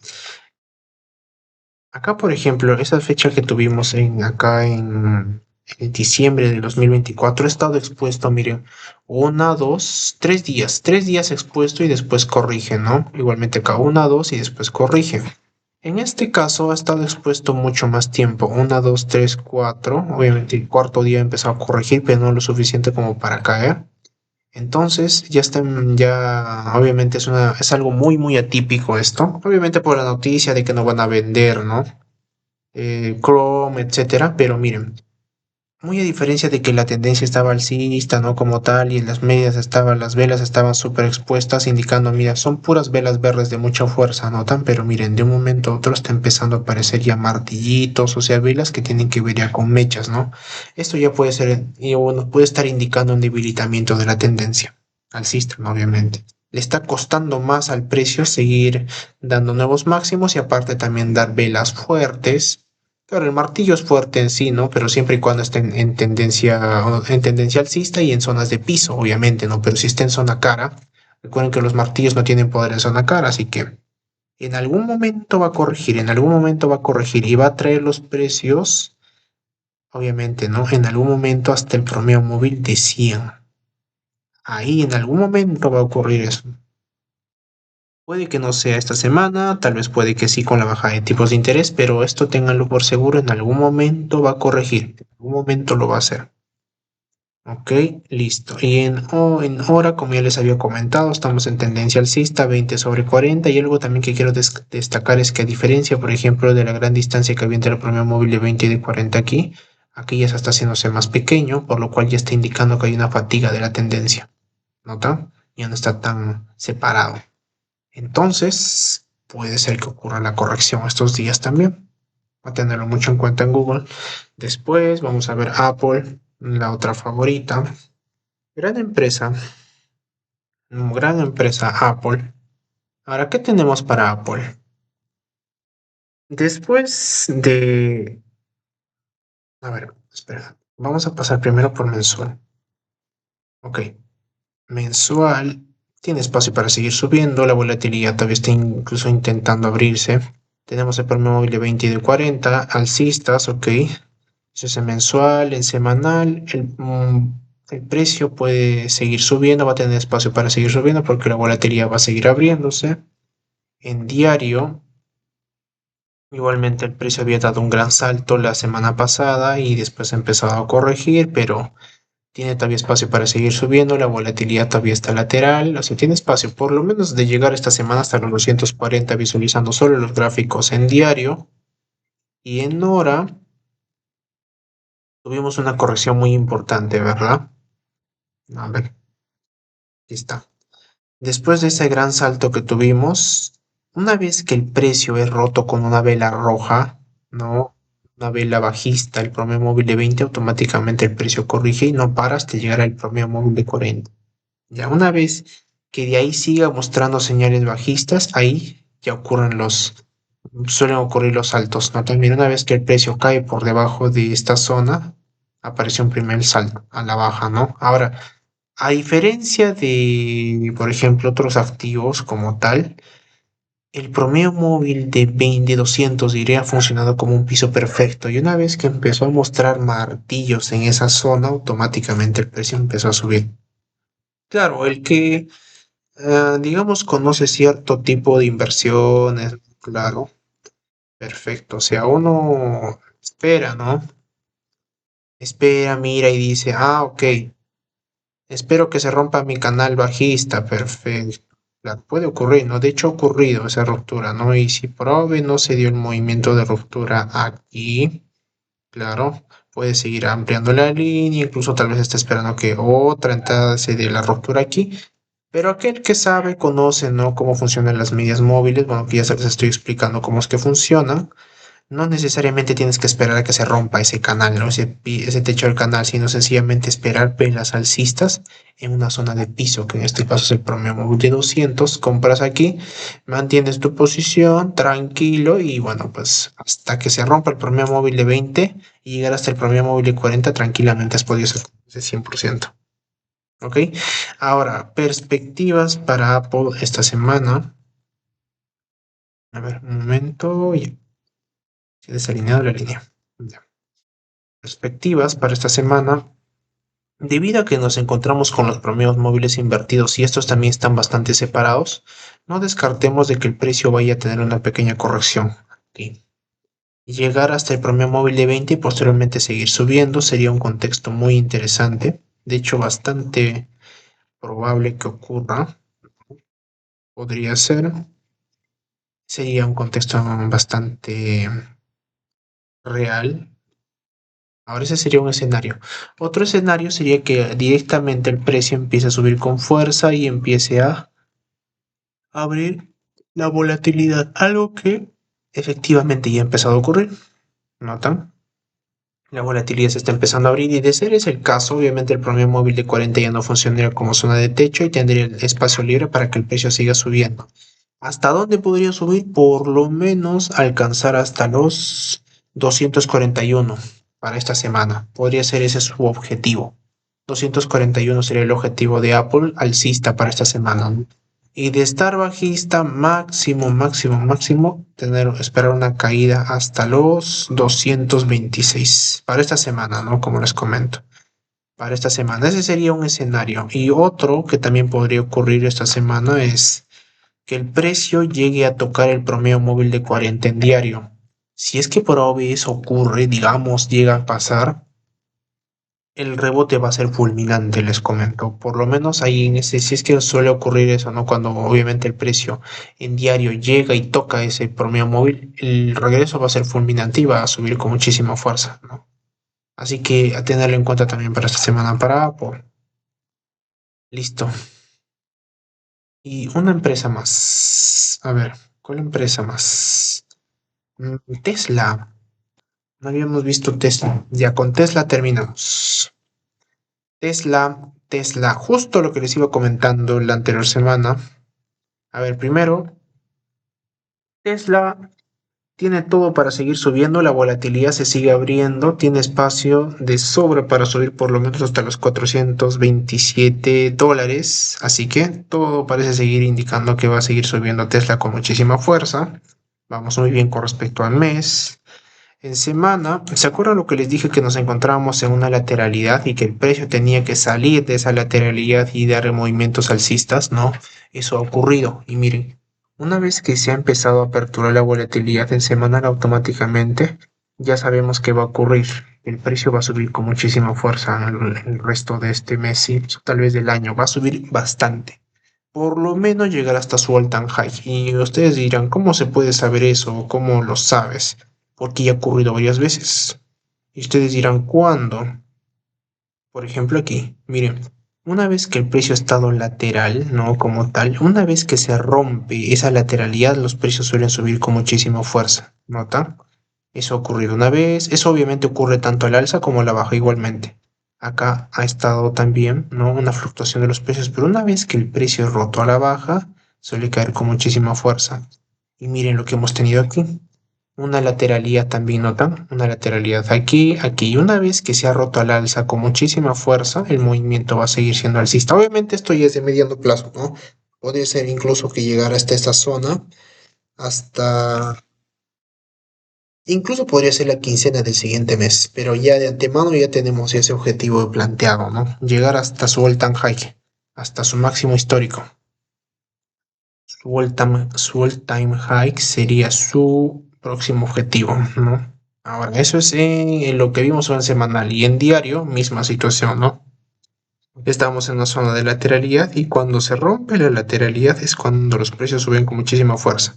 Acá, por ejemplo, esa fecha que tuvimos acá en diciembre de 2024, he estado expuesto, miren, una, dos, 3 días, 3 días expuesto y después corrige, ¿no? Igualmente acá una, dos y después corrige. En este caso ha estado expuesto mucho más tiempo, una, dos, tres, cuatro. Obviamente el cuarto día empezó a corregir, pero no lo suficiente como para caer. Entonces, ya están, ya obviamente es algo muy atípico esto. Obviamente por la noticia de que no van a vender, ¿no? Chrome, etcétera, pero miren, muy a diferencia de que la tendencia estaba alcista, ¿no? Como tal, y en las velas estaban súper expuestas, indicando, mira, son puras velas verdes de mucha fuerza, ¿notan? Pero miren, de un momento a otro está empezando a aparecer ya martillitos, o sea, velas que tienen que ver ya con mechas, ¿no? Esto ya puede ser, y bueno, puede estar indicando un debilitamiento de la tendencia alcista, ¿no? Obviamente. Le está costando más al precio seguir dando nuevos máximos y aparte también dar velas fuertes. Claro, el martillo es fuerte en sí, ¿no? Pero siempre y cuando esté en tendencia alcista y en zonas de piso, obviamente, ¿no? Pero si está en zona cara, recuerden que los martillos no tienen poder en zona cara, así que en algún momento va a corregir, en algún momento va a corregir y va a traer los precios, obviamente, ¿no? En algún momento hasta el promedio móvil de 100. Ahí en algún momento va a ocurrir eso. Puede que no sea esta semana, tal vez puede que sí con la bajada de tipos de interés, pero esto ténganlo por seguro, en algún momento va a corregir, en algún momento lo va a hacer. Ok, listo. Y en hora, como ya les había comentado, estamos en tendencia alcista, 20 sobre 40. Y algo también que quiero destacar es que a diferencia, por ejemplo, de la gran distancia que había entre el promedio móvil de 20 y de 40 aquí ya se está haciéndose más pequeño, por lo cual ya está indicando que hay una fatiga de la tendencia. ¿Nota? Ya no está tan separado. Entonces, puede ser que ocurra la corrección estos días también. Va a tenerlo mucho en cuenta en Google. Después vamos a ver Apple, la otra favorita. Gran empresa, gran empresa Apple. Ahora, ¿qué tenemos para Apple? Después de... A ver, espera. Vamos a pasar primero por mensual. Ok, mensual. Tiene espacio para seguir subiendo. La volatilidad todavía está incluso intentando abrirse. Tenemos el promedio móvil de 20 y de 40. Alcistas, ok. Eso es en mensual, en semanal. El precio puede seguir subiendo, va a tener espacio para seguir subiendo porque la volatilidad va a seguir abriéndose. En diario, igualmente el precio había dado un gran salto la semana pasada y después ha empezado a corregir, pero tiene todavía espacio para seguir subiendo. La volatilidad todavía está lateral, o sea, tiene espacio por lo menos de llegar esta semana hasta los 240 visualizando solo los gráficos en diario y en hora. Tuvimos una corrección muy importante, ¿verdad? A ver, aquí está. Después de ese gran salto que tuvimos, una vez que el precio es roto con una vela roja, ¿no? Una vela bajista, el promedio móvil de 20, automáticamente el precio corrige y no para hasta llegar al promedio móvil de 40. Ya una vez que de ahí siga mostrando señales bajistas, ahí ya suelen ocurrir los saltos, ¿no? También una vez que el precio cae por debajo de esta zona, aparece un primer salto a la baja, ¿no? Ahora, a diferencia de, por ejemplo, otros activos como tal, el promedio móvil de 20, 200 diría ha funcionado como un piso perfecto y una vez que empezó a mostrar martillos en esa zona, automáticamente el precio empezó a subir. Claro, el que, digamos, conoce cierto tipo de inversiones, claro, perfecto. O sea, uno espera, ¿no? Espera, mira y dice, ok, espero que se rompa mi canal bajista, perfecto. Claro, puede ocurrir, ¿no? De hecho ha ocurrido esa ruptura, ¿no? Y si por OVE no se dio el movimiento de ruptura aquí, claro, puede seguir ampliando la línea, incluso tal vez esté esperando que otra entrada se dé la ruptura aquí. Pero aquel que sabe, conoce, ¿no? Cómo funcionan las medias móviles, bueno, que ya se les estoy explicando cómo es que funcionan. No necesariamente tienes que esperar a que se rompa ese canal, ¿no? Ese techo del canal, sino sencillamente esperar velas alcistas en una zona de piso, que en este caso es el promedio móvil de 200. Compras aquí, mantienes tu posición tranquilo y bueno, pues hasta que se rompa el promedio móvil de 20 y llegar hasta el promedio móvil de 40, tranquilamente has podido hacer ese 100%. ¿Ok? Ahora, perspectivas para Apple esta semana. A ver, un momento. Ya, se ha desalineado la línea. Ya. Perspectivas para esta semana. Debido a que nos encontramos con los promedios móviles invertidos y estos también están bastante separados, no descartemos de que el precio vaya a tener una pequeña corrección. ¿Ok? Llegar hasta el promedio móvil de 20 y posteriormente seguir subiendo sería un contexto muy interesante. De hecho, bastante probable que ocurra. Podría ser. Sería un contexto bastante real. Ahora ese sería un escenario. Otro escenario sería que directamente el precio empiece a subir con fuerza y empiece a abrir la volatilidad, algo que efectivamente ya ha empezado a ocurrir. ¿Notan? La volatilidad se está empezando a abrir y de ser ese el caso, obviamente el promedio móvil de 40 ya no funcionaría como zona de techo y tendría el espacio libre para que el precio siga subiendo. ¿Hasta dónde podría subir? Por lo menos alcanzar hasta los 241 para esta semana. Podría ser ese su objetivo. 241 sería el objetivo de Apple alcista para esta semana, ¿no? Y de estar bajista, máximo, máximo, máximo, esperar una caída hasta los 226 para esta semana, ¿no? Como les comento. Para esta semana, ese sería un escenario. Y otro que también podría ocurrir esta semana es que el precio llegue a tocar el promedio móvil de 40 en diario. Si es que por OBS eso ocurre, digamos, llega a pasar, el rebote va a ser fulminante, les comento. Por lo menos ahí en ese, si es que suele ocurrir eso, ¿no? Cuando obviamente el precio en diario llega y toca ese promedio móvil, el regreso va a ser fulminante y va a subir con muchísima fuerza, ¿no? Así que a tenerlo en cuenta también para esta semana para Apple. Listo. Y una empresa más. A ver, ¿cuál empresa más? Tesla. No habíamos visto Tesla. Ya con Tesla terminamos. Tesla, justo lo que les iba comentando la anterior semana. A ver, primero, Tesla tiene todo para seguir subiendo, la volatilidad se sigue abriendo, tiene espacio de sobra para subir por lo menos hasta los $427, así que todo parece seguir indicando que va a seguir subiendo Tesla con muchísima fuerza. Vamos muy bien con respecto al mes. En semana, ¿se acuerdan lo que les dije que nos encontrábamos en una lateralidad y que el precio tenía que salir de esa lateralidad y dar movimientos alcistas? No, eso ha ocurrido. Y miren, una vez que se ha empezado a aperturar la volatilidad en semanal automáticamente, ya sabemos que va a ocurrir. El precio va a subir con muchísima fuerza el resto de este mes y tal vez del año. Va a subir bastante. Por lo menos llegar hasta su all time high. Y ustedes dirán, ¿cómo se puede saber eso? ¿Cómo lo sabes? Porque ya ha ocurrido varias veces. Y ustedes dirán, ¿cuándo? Por ejemplo, aquí, miren, una vez que el precio ha estado lateral, no como tal, una vez que se rompe esa lateralidad, los precios suelen subir con muchísima fuerza. ¿Nota? Eso ha ocurrido una vez, eso obviamente ocurre tanto al alza como a la baja igualmente. Acá ha estado también, ¿no? Una fluctuación de los precios, pero una vez que el precio es roto a la baja, suele caer con muchísima fuerza. Y miren lo que hemos tenido aquí. Una lateralidad también, ¿notan? Una lateralidad aquí, aquí. Y una vez que se ha roto al alza con muchísima fuerza, el movimiento va a seguir siendo alcista. Obviamente esto ya es de mediano plazo, ¿no? Puede ser incluso que llegara hasta esta zona, hasta... Incluso podría ser la quincena del siguiente mes, pero ya de antemano ya tenemos ese objetivo planteado, ¿no? Llegar hasta su all-time high, hasta su máximo histórico. Su all-time high sería su próximo objetivo, ¿no? Ahora, eso es en lo que vimos en semanal y en diario, misma situación, ¿no? Estamos en una zona de lateralidad y cuando se rompe la lateralidad es cuando los precios suben con muchísima fuerza.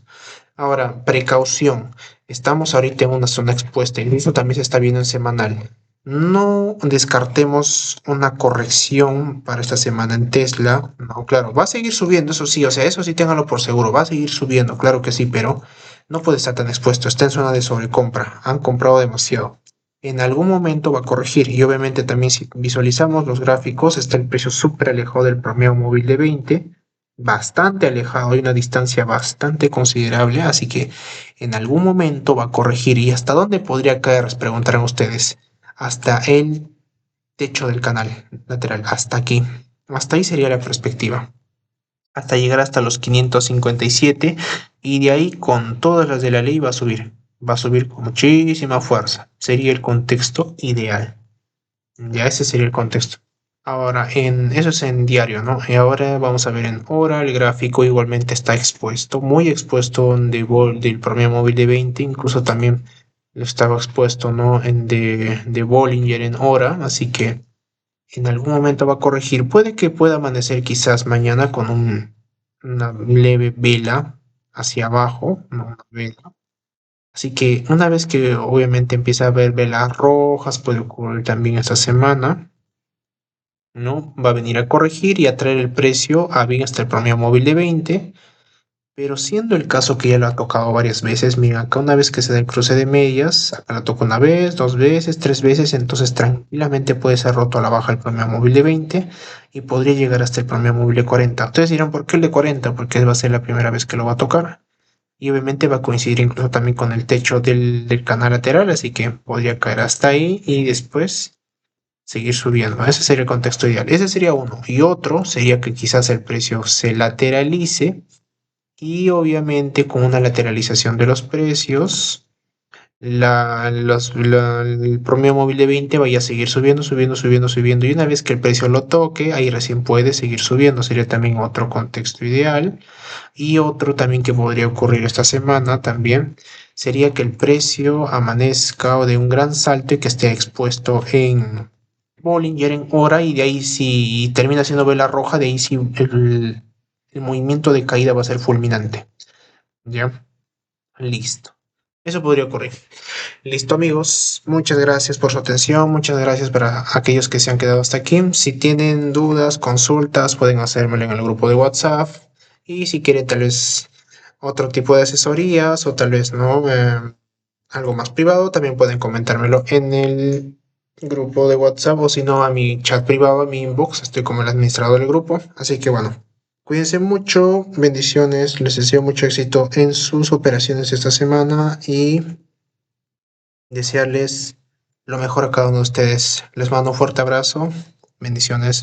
Ahora, precaución. Estamos ahorita en una zona expuesta, incluso también se está viendo en semanal. No descartemos una corrección para esta semana en Tesla. No, claro, va a seguir subiendo, eso sí, o sea, eso sí ténganlo por seguro, va a seguir subiendo, claro que sí, pero no puede estar tan expuesto, está en zona de sobrecompra, han comprado demasiado. En algún momento va a corregir y obviamente también si visualizamos los gráficos, está el precio súper alejado del promedio móvil de 20, bastante alejado, hay una distancia bastante considerable, así que en algún momento va a corregir. ¿Y hasta dónde podría caer? Preguntarán ustedes. Hasta el techo del canal lateral, hasta aquí. Hasta ahí sería la perspectiva. Hasta llegar hasta los 557 y de ahí con todas las de la ley va a subir. Va a subir con muchísima fuerza. Sería el contexto ideal. Ya ese sería el contexto. Ahora, eso es en diario, ¿no? Y ahora vamos a ver en hora, el gráfico igualmente está expuesto, muy expuesto del promedio móvil de 20, incluso también lo estaba expuesto, ¿no? De Bollinger en hora, así que en algún momento va a corregir. Puede que pueda amanecer quizás mañana con una leve vela hacia abajo, no una vela. Así que una vez que obviamente empieza a haber velas rojas, puede ocurrir también esta semana. ¿No? Va a venir a corregir y a traer el precio a bien hasta el promedio móvil de 20, pero siendo el caso que ya lo ha tocado varias veces, miren, acá una vez que se da el cruce de medias, acá lo toca una vez, dos veces, tres veces, entonces tranquilamente puede ser roto a la baja el promedio móvil de 20 y podría llegar hasta el promedio móvil de 40. Ustedes dirán, ¿por qué el de 40? Porque va a ser la primera vez que lo va a tocar. Y obviamente va a coincidir incluso también con el techo del canal lateral, así que podría caer hasta ahí y después seguir subiendo. Ese sería el contexto ideal. Ese sería uno. Y otro sería que quizás el precio se lateralice y obviamente con una lateralización de los precios, el promedio móvil de 20 vaya a seguir subiendo, subiendo, subiendo, subiendo. Y una vez que el precio lo toque, ahí recién puede seguir subiendo. Sería también otro contexto ideal. Y otro también que podría ocurrir esta semana también sería que el precio amanezca o de un gran salto y que esté expuesto en Bollinger en hora y de ahí si termina siendo vela roja, de ahí sí el movimiento de caída va a ser fulminante. ¿Ya? Listo. Eso podría ocurrir. Listo amigos, muchas gracias por su atención, muchas gracias para aquellos que se han quedado hasta aquí. Si tienen dudas, consultas, pueden hacérmelo en el grupo de WhatsApp. Y si quieren tal vez otro tipo de asesorías o tal vez no, algo más privado, también pueden comentármelo en el grupo de WhatsApp o si no a mi chat privado, a mi inbox. Estoy como el administrador del grupo. Así que bueno, cuídense mucho, bendiciones, les deseo mucho éxito en sus operaciones esta semana y desearles lo mejor a cada uno de ustedes. Les mando un fuerte abrazo, bendiciones.